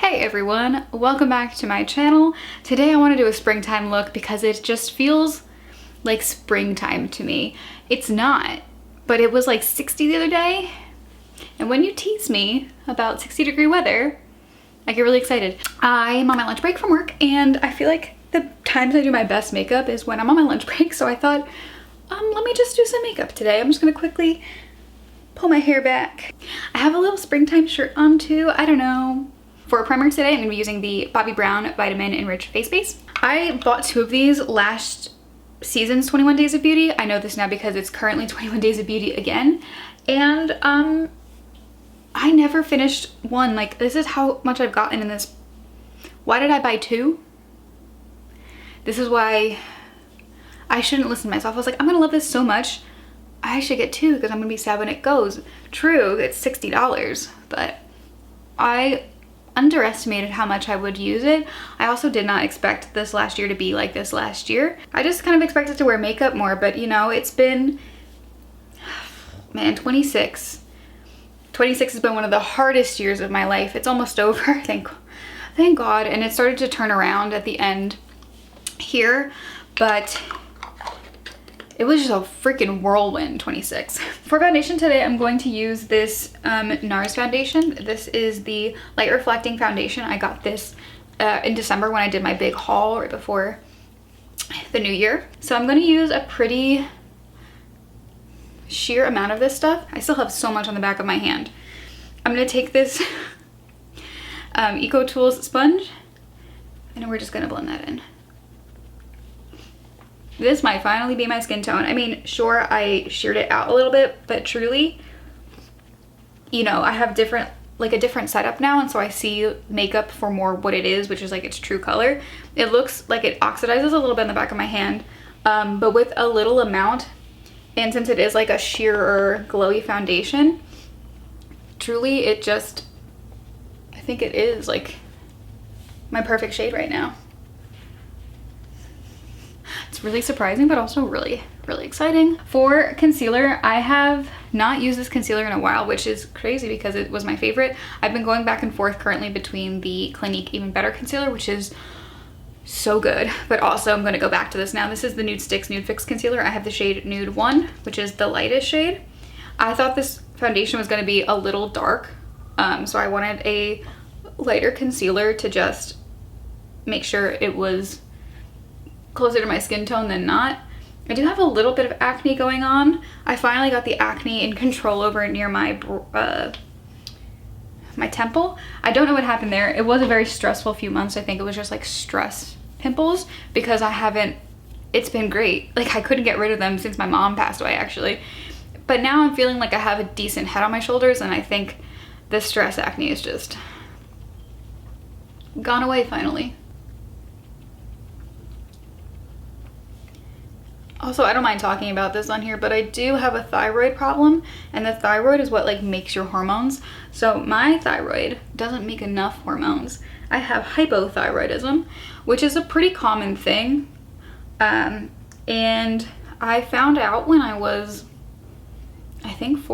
Hey everyone, welcome back to my channel. Today I want to do a springtime look because it just feels like springtime to me. It's not, but it was like 60 the other day. And when you tease me about 60-degree weather, I get really excited. I'm on my lunch break from work and I feel like the times I do my best makeup is when I'm on my lunch break. So I thought, let me just do some makeup today. I'm just gonna quickly pull my hair back. I have a little springtime shirt on too, I don't know. For a primer today, I'm going to be using the Bobbi Brown Vitamin Enriched Face Base. I bought two of these last season's 21 Days of Beauty. I know this now because it's currently 21 Days of Beauty again. And I never finished one. Like, this is how much I've gotten in this. Why did I buy two? This is why I shouldn't listen to myself. I was like, I'm going to love this so much. I should get two because I'm going to be sad when it goes. True, it's $60, but I underestimated how much I would use it. I also did not expect this last year to be like this last year. I just kind of expected to wear makeup more, but you know, it's been, man, 26. 26 has been one of the hardest years of my life. It's almost over, thank God. And it started to turn around at the end here, but it was just a freaking whirlwind 26. For foundation today, I'm going to use this NARS foundation. This is the Light Reflecting Foundation. I got this in December when I did my big haul right before the new year. So I'm gonna use a pretty sheer amount of this stuff. I still have so much on the back of my hand. I'm gonna take this Eco Tools sponge and we're just gonna blend that in. This might finally be my skin tone. I mean, sure, I sheared it out a little bit, but truly, you know, I have a different setup now, and so I see makeup for more what it is, which is like its true color. It looks like it oxidizes a little bit in the back of my hand, but with a little amount, and since it is like a sheerer, glowy foundation, truly it just, I think it is like my perfect shade right now. It's really surprising, but also really, really exciting. For concealer, I have not used this concealer in a while, which is crazy because it was my favorite. I've been going back and forth currently between the Clinique Even Better concealer, which is so good, but also I'm going to go back to this now. This is the Nude Sticks Nude Fix concealer. I have the shade Nude 1, which is the lightest shade. I thought this foundation was going to be a little dark, so I wanted a lighter concealer to just make sure it was closer to my skin tone than not. I do have a little bit of acne going on. I finally got the acne in control over near my my temple. I don't know what happened there. It was a very stressful few months. I think it was just like stress pimples because it's been great. Like, I couldn't get rid of them since my mom passed away actually. But now I'm feeling like I have a decent head on my shoulders, and I think the stress acne is just gone away finally. Also, I don't mind talking about this on here, but I do have a thyroid problem, and the thyroid is what like makes your hormones. So my thyroid doesn't make enough hormones. I have hypothyroidism, which is a pretty common thing. And I found out when I was, I think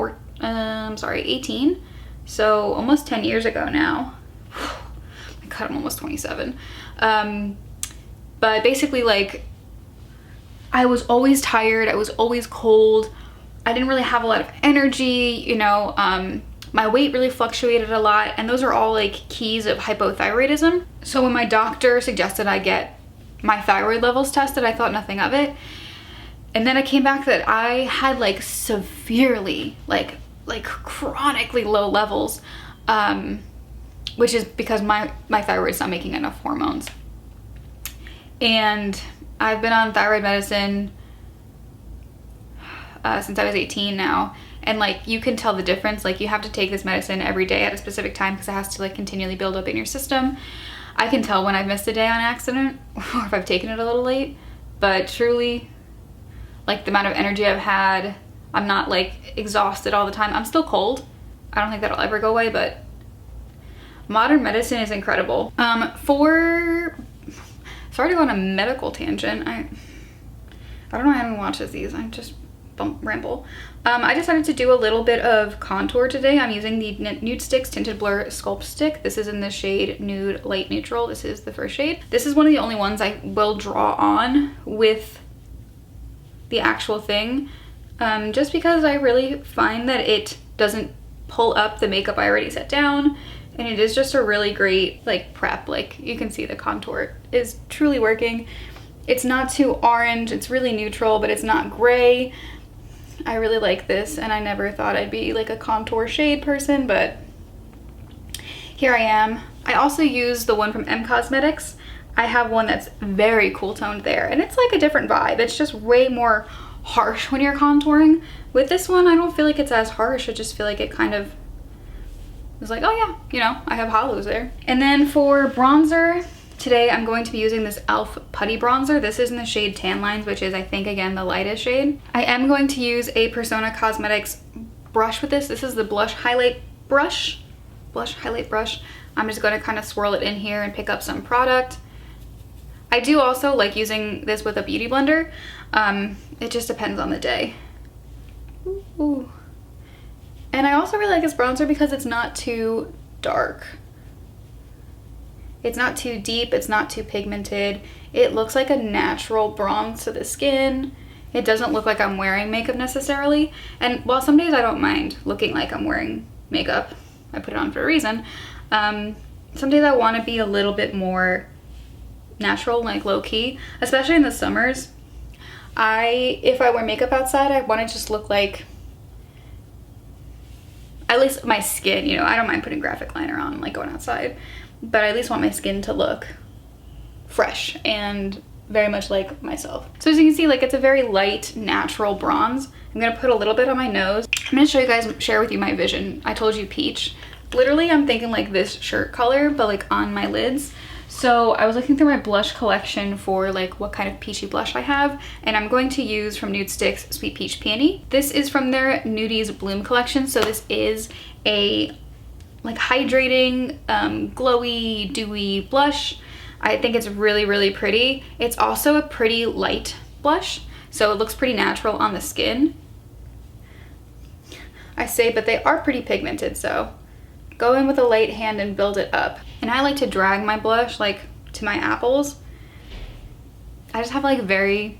18. So almost 10 years ago now. My God, I'm almost 27. But basically, like, I was always tired, I was always cold, I didn't really have a lot of energy, you know, my weight really fluctuated a lot, and those are all like keys of hypothyroidism. So when my doctor suggested I get my thyroid levels tested, I thought nothing of it. And then it came back that I had like severely, like chronically low levels, which is because my thyroid's not making enough hormones. And I've been on thyroid medicine since I was 18 now, and like you can tell the difference. Like, you have to take this medicine every day at a specific time because it has to like continually build up in your system. I can tell when I've missed a day on accident or if I've taken it a little late, but truly, like, the amount of energy I've had, I'm not like exhausted all the time. I'm still cold. I don't think that'll ever go away, but modern medicine is incredible. Sorry to go on a medical tangent. I don't know, I haven't watched these. I'm just ramble. I decided to do a little bit of contour today. I'm using the Nude Sticks Tinted Blur Sculpt Stick. This is in the shade Nude Light Neutral. This is the first shade. This is one of the only ones I will draw on with the actual thing, just because I really find that it doesn't pull up the makeup I already set down, and it is just a really great like prep. Like you can see the contour is truly working. It's not too orange, it's really neutral, but it's not gray. I really like this, and I never thought I'd be like a contour shade person, but here I am. I also use the one from M Cosmetics. I have one that's very cool toned there, and it's like a different vibe. It's just way more harsh when you're contouring. With this one, I don't feel like it's as harsh. I just feel like it kind of is like, oh yeah, you know, I have hollows there. And then for bronzer, today I'm going to be using this e.l.f. Putty Bronzer. This is in the shade Tan Lines, which is, I think, again, the lightest shade. I am going to use a Persona Cosmetics brush with this. This is the blush highlight brush. I'm just going to kind of swirl it in here and pick up some product. I do also like using this with a beauty blender. It just depends on the day. Ooh. And I also really like this bronzer because it's not too dark. It's not too deep, it's not too pigmented. It looks like a natural bronze to the skin. It doesn't look like I'm wearing makeup necessarily. And while some days I don't mind looking like I'm wearing makeup, I put it on for a reason. Some days I want to be a little bit more natural, like low-key, especially in the summers. If I wear makeup outside, I want to just look like, at least my skin, you know, I don't mind putting graphic liner on like going outside, but I at least want my skin to look fresh and very much like myself. So as you can see, like, it's a very light, natural bronze. I'm gonna put a little bit on my nose. I'm gonna show you guys, share with you my vision. I told you peach. Literally, I'm thinking like this shirt color, but like on my lids. So I was looking through my blush collection for like what kind of peachy blush I have, and I'm going to use from Nude Sticks Sweet Peach Peony. This is from their Nudies Bloom collection. So this is a like hydrating, glowy, dewy blush. I think it's really, really pretty. It's also a pretty light blush, so it looks pretty natural on the skin. I say, but they are pretty pigmented, so go in with a light hand and build it up. And I like to drag my blush like to my apples. I just have like very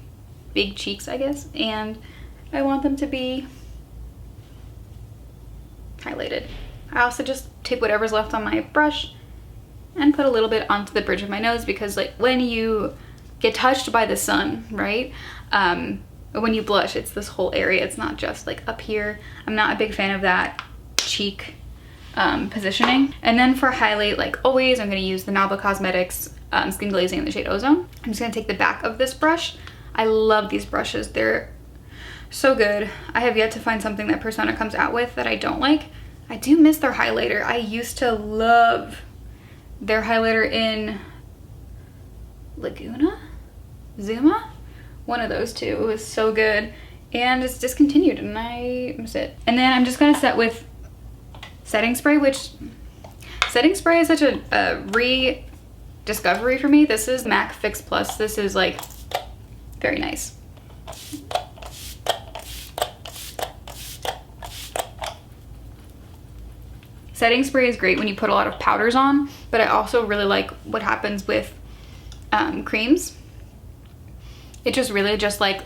big cheeks, I guess, and I want them to be highlighted. I also just take whatever's left on my brush and put a little bit onto the bridge of my nose, because like when you get touched by the sun, right? When you blush, it's this whole area. It's not just like up here. I'm not a big fan of that cheek positioning. And then for highlight, like always, I'm going to use the Nabla Cosmetics Skin Glazing in the shade Ozone. I'm just going to take the back of this brush. I love these brushes. They're so good. I have yet to find something that Persona comes out with that I don't like. I do miss their highlighter. I used to love their highlighter in Laguna? Zuma? One of those two. It was so good. And it's discontinued and I miss it. And then I'm just going to set with setting spray, which setting spray is such a rediscovery for me. This is MAC Fix Plus. This is like very nice. Setting spray is great when you put a lot of powders on, but I also really like what happens with creams. It just really just like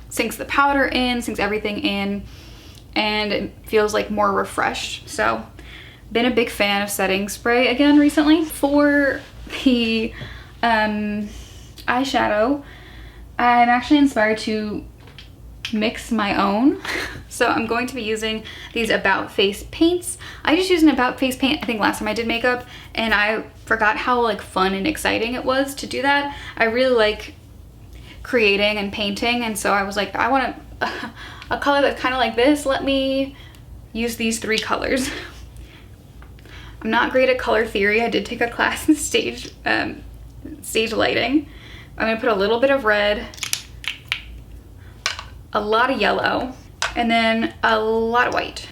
sinks the powder in, sinks everything in, and it feels like more refreshed. So been a big fan of setting spray again recently. For the eyeshadow, I'm actually inspired to mix my own. So I'm going to be using these About Face paints. I just used an About Face paint, I think last time I did makeup, and I forgot how like fun and exciting it was to do that. I really like creating and painting, and so I was like, I want a color that's kind of like this. Let me use these three colors. I'm not great at color theory. I did take a class in stage lighting. I'm gonna put a little bit of red, a lot of yellow, and then a lot of white.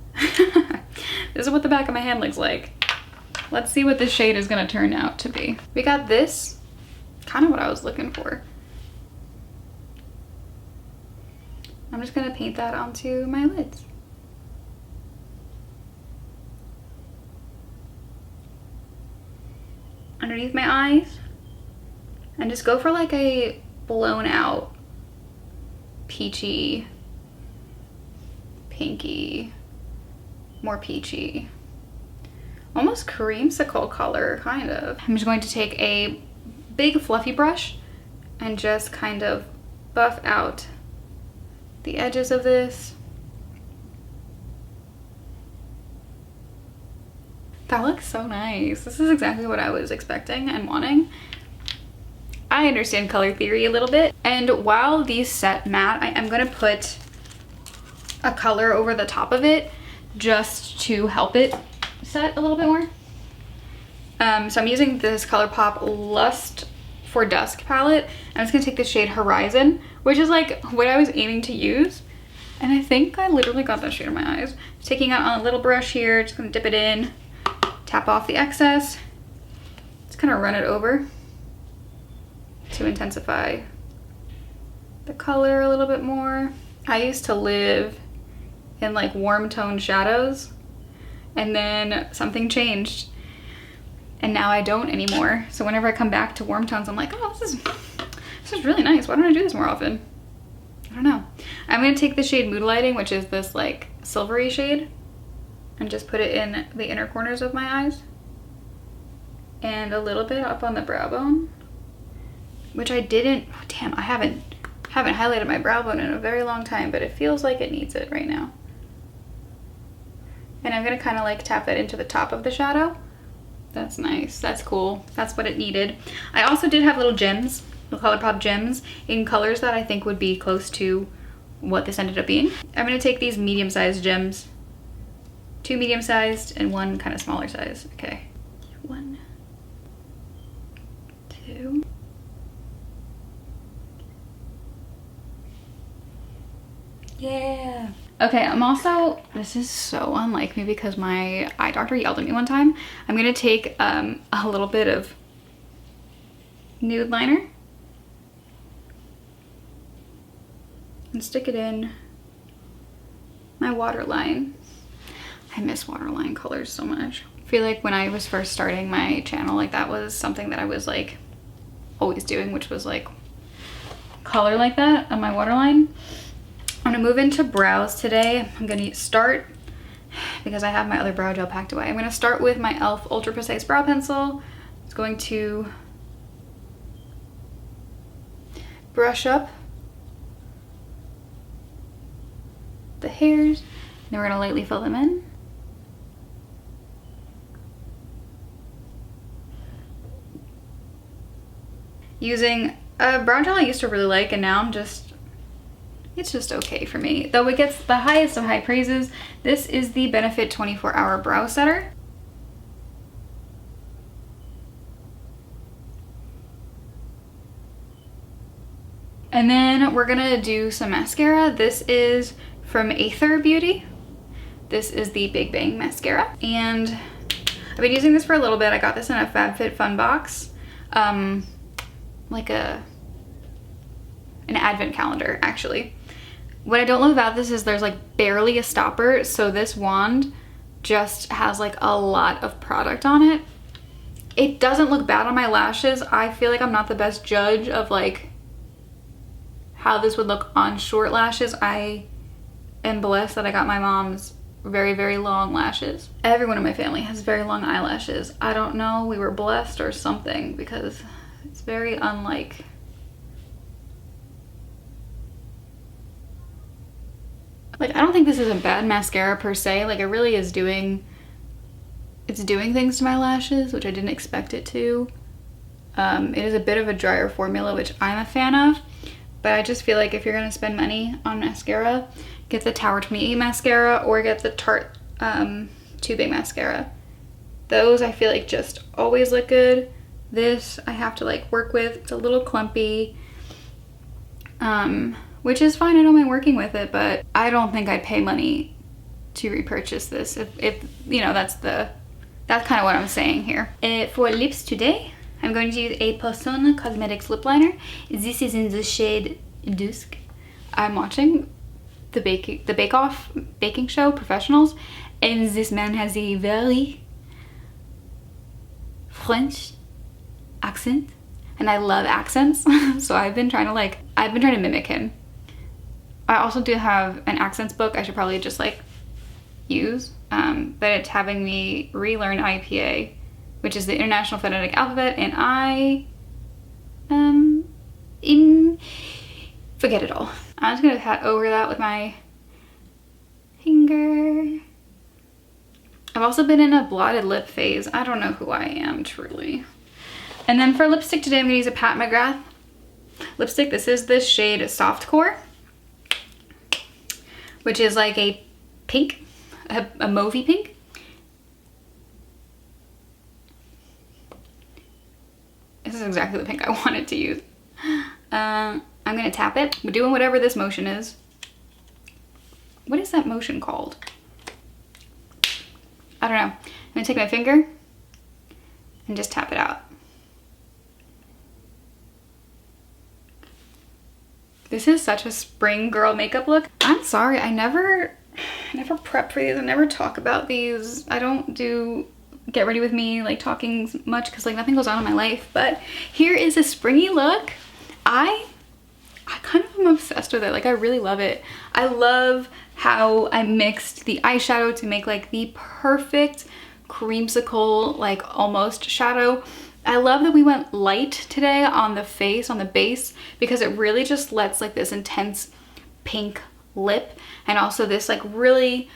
This is what the back of my hand looks like. Let's see what this shade is gonna turn out to be. We got this, kind of what I was looking for. I'm just gonna paint that onto my lids. Underneath my eyes, and just go for like a blown out peachy, pinky, more peachy, almost creamsicle color, kind of. I'm just going to take a big fluffy brush and just kind of buff out the edges of this. That looks so nice. This is exactly what I was expecting and wanting. I understand color theory a little bit. And while these set matte, I am gonna put a color over the top of it just to help it set a little bit more. So I'm using this ColourPop Lust for Dusk palette. I'm just gonna take the shade Horizon, which is like what I was aiming to use. And I think I literally got that shade in my eyes. Taking out on a little brush here, just gonna dip it in, tap off the excess, just kind of run it over to intensify the color a little bit more. I used to live in like warm tone shadows, and then something changed and now I don't anymore. So whenever I come back to warm tones, I'm like, oh, this is really nice. Why don't I do this more often? I don't know. I'm gonna take the shade Mood Lighting, which is this like silvery shade, and just put it in the inner corners of my eyes and a little bit up on the brow bone, which I didn't, oh, damn, I haven't highlighted my brow bone in a very long time, but it feels like it needs it right now. And I'm gonna kind of like tap that into the top of the shadow. That's nice, that's cool. That's what it needed. I also did have little gems, little ColourPop gems in colors that I think would be close to what this ended up being. I'm gonna take these medium-sized gems, 2 medium-sized and 1 kind of smaller size. Okay, 1, 2. Yeah. Okay, I'm also, this is so unlike me because my eye doctor yelled at me one time. I'm gonna take a little bit of nude liner and stick it in my waterline. I miss waterline colors so much. I feel like when I was first starting my channel, like that was something that I was like always doing, which was like color like that on my waterline. I'm gonna move into brows today. I'm gonna start, because I have my other brow gel packed away, I'm gonna start with my e.l.f. Ultra Precise Brow Pencil. It's going to brush up the hairs, then we're gonna lightly fill them in. Using a brow gel I used to really like, and now I'm just, it's just okay for me. Though it gets the highest of high praises. This is the Benefit 24-Hour Brow Setter. And then we're gonna do some mascara. This is from Aether Beauty. This is the Big Bang Mascara. And I've been using this for a little bit. I got this in a FabFitFun box. Like an advent calendar, actually. What I don't love about this is there's like barely a stopper, so this wand just has like a lot of product on it. It doesn't look bad on my lashes. I feel like I'm not the best judge of like how this would look on short lashes. I am blessed that I got my mom's very, very long lashes. Everyone in my family has very long eyelashes. I don't know, we were blessed or something, because it's very unlike. Like, I don't think this is a bad mascara per se. Like, it really is doing, it's doing things to my lashes, which I didn't expect it to. It is a bit of a drier formula, which I'm a fan of, but I just feel like if you're gonna spend money on mascara, get the Tower 28 mascara or get the Tarte Too Big mascara. Those I feel like just always look good. This I have to like work with. It's a little clumpy. Which is fine, I don't mind working with it, but I don't think I'd pay money to repurchase this if you know, that's kind of what I'm saying here. For lips today, I'm going to use a Poisson Cosmetics lip liner. This is in the shade Dusk. I'm watching the Bake Off baking show professionals, and this man has a very French accent, and I love accents. So I've been trying to mimic him. I also do have an accents book I should probably just like use, but it's having me relearn IPA, which is the International Phonetic Alphabet, and I forget it all. I'm just gonna pat over that with my finger. I've also been in a blotted lip phase. I don't know who I am, truly. And then for lipstick today, I'm gonna use a Pat McGrath lipstick. This is the shade Softcore, which is like a pink, a mauvey pink. This is exactly the pink I wanted to use. I'm gonna tap it. We're doing whatever this motion is. What is that motion called? I don't know. I'm gonna take my finger and just tap it out. This is such a spring girl makeup look. I'm sorry, I never prep for these. I never talk about these. I don't do get ready with me like talking much because like nothing goes on in my life. But here is a springy look. I kind of am obsessed with it. Like I really love it. I love how I mixed the eyeshadow to make like the perfect creamsicle, like almost shadow. I love that we went light today on the face, on the base, because it really just lets like this intense pink lip and also this like really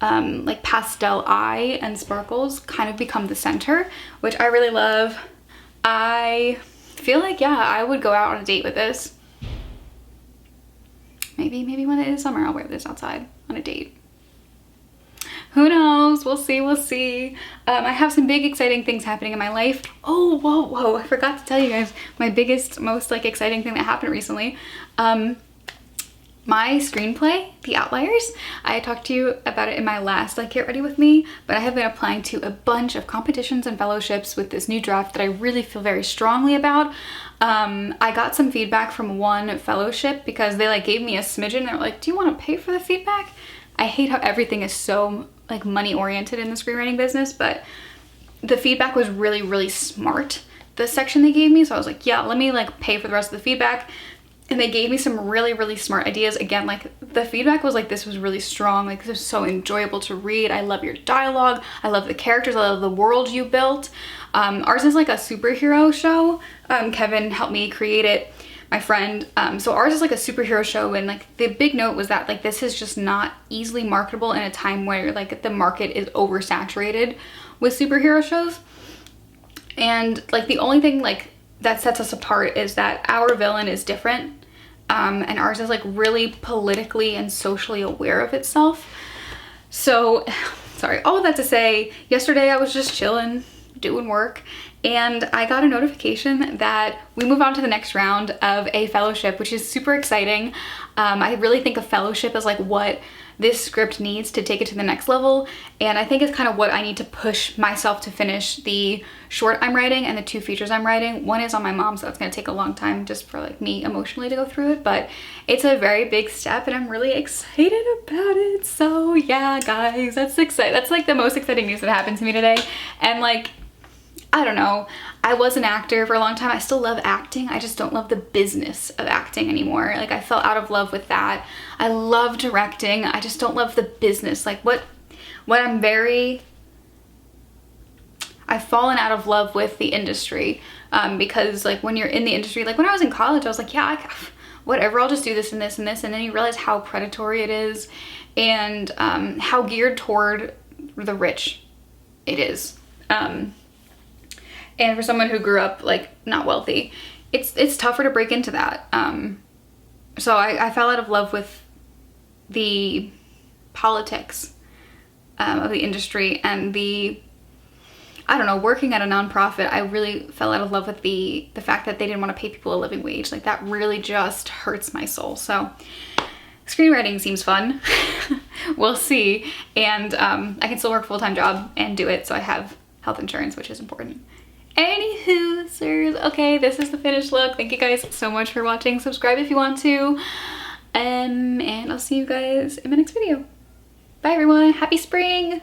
like pastel eye and sparkles kind of become the center, which I really love. I feel like, yeah, I would go out on a date with this. Maybe when it is summer, I'll wear this outside on a date. Who knows? We'll see, we'll see. I have some big exciting things happening in my life. Oh, whoa, I forgot to tell you guys my biggest, most like exciting thing that happened recently. My screenplay, The Outliers, I talked to you about it in my last like Get Ready With Me, but I have been applying to a bunch of competitions and fellowships with this new draft that I really feel very strongly about. I got some feedback from one fellowship because they like gave me a smidgen. They were like, do you want to pay for the feedback? I hate how everything is so like money oriented in the screenwriting business, but the feedback was really, really smart, the section they gave me. So I was like, yeah, let me like pay for the rest of the feedback. And they gave me some really, really smart ideas. Again, like the feedback was like, this was really strong. Like this was so enjoyable to read. I love your dialogue. I love the characters. I love the world you built. Ours is like a superhero show. Kevin helped me create it, my friend. So ours is like a superhero show, and like the big note was that like this is just not easily marketable in a time where like the market is oversaturated with superhero shows. And like the only thing like that sets us apart is that our villain is different, and ours is like really politically and socially aware of itself. So sorry, all of that to say, yesterday I was just chilling, doing work, and I got a notification that we move on to the next round of a fellowship, which is super exciting. I really think a fellowship is like what this script needs to take it to the next level, and I think it's kind of what I need to push myself to finish the short I'm writing and the 2 features I'm writing. One is on my mom, so that's gonna take a long time just for like me emotionally to go through it, but it's a very big step and I'm really excited about it. So yeah, guys, that's exciting. That's like the most exciting news that happened to me today. And like, I don't know, I was an actor for a long time. I still love acting. I just don't love the business of acting anymore. Like I fell out of love with that. I love directing. I just don't love the business. Like I've fallen out of love with the industry, because like when you're in the industry, like when I was in college, I was like, yeah, whatever, I'll just do this and this and this. And then you realize how predatory it is and how geared toward the rich it is. And for someone who grew up like not wealthy, it's tougher to break into that. So I fell out of love with the politics of the industry and I don't know, working at a nonprofit. I really fell out of love with the fact that they didn't want to pay people a living wage. Like that really just hurts my soul. So screenwriting seems fun. We'll see. And I can still work a full-time job and do it. So I have health insurance, which is important. Anywho, sirs, okay, this is the finished look. Thank you guys so much for watching. Subscribe if you want to. And I'll see you guys in my next video. Bye everyone, happy spring!